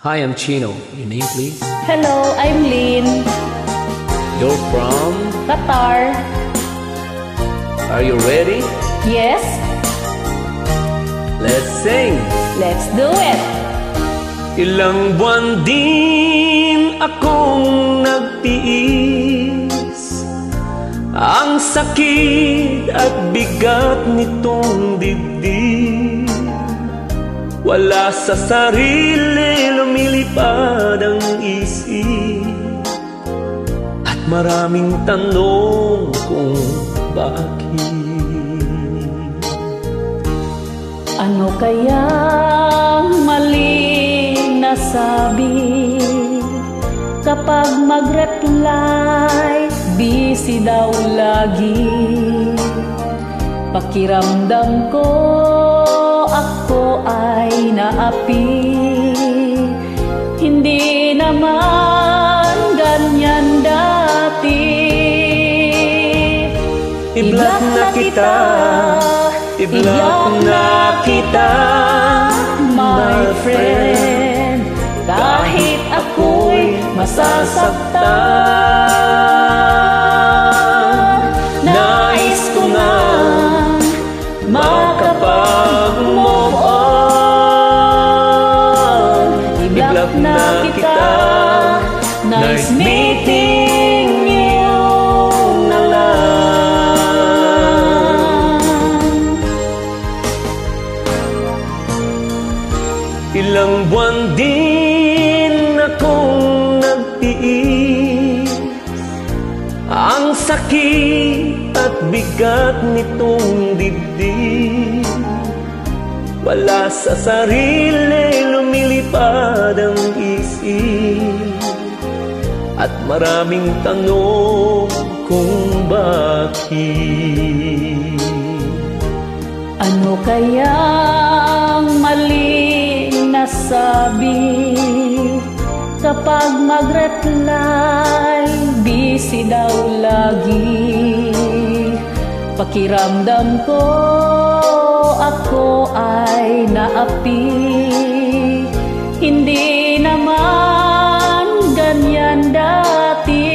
Hi, I'm Chino. Your name, please? Hello, I'm Lynn. You're from? Qatar. Are you ready? Yes? Let's sing! Let's do it! Ilang buwan din akong nagtiis, ang sakit at bigat nitong dibdib. Wala sa sarili, lumilipad ang isip, at maraming tanong kung bakit. Ano kayang mali nasabi kapag mag-reply, busy daw lagi? Pakiramdam ko ako ay naapi, hindi naman ganyan dati. I-block na kita, i-block na kita, my friend, kahit ako'y masasaktan. Nais ko nga makapag-move on. I-block na kita, nice meeting you na lang. Ilang buwan din akong nagtiis, ang sakit at bigat nitong dibdib. Wala sa sarili, lumilipad ang isip, at maraming tanong kung bakit. Ano kayang mali nasabi kapag mag-reply, busy daw lagi? Pakiramdam ko ako ay naapi, hindi naman ganyan dati.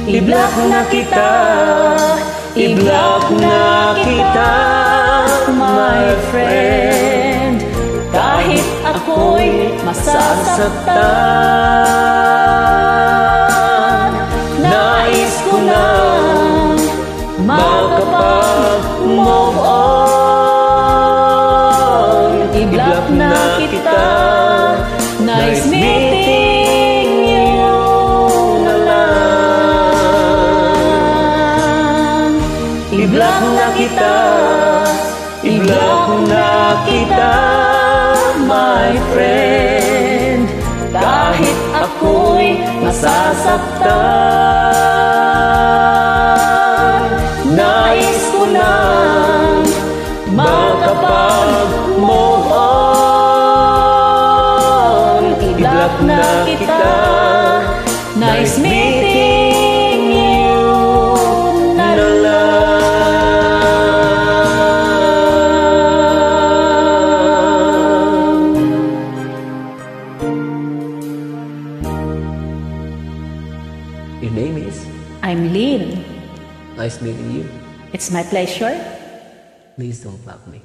I-block na kita, i-block na kita, my friend, kahit ako'y masasaktan. Nais ko nang makapag-move on. I-block na kita, nice meeting you na lang. I-block na kita, i-block na kita, my friend, kahit ako'y masasaktan. Nais ko nang makapag-move on. I-block na kita, nice meeting you na lang. Your name is? I'm Lynn. Nice meeting you. It's my pleasure. Please don't block me.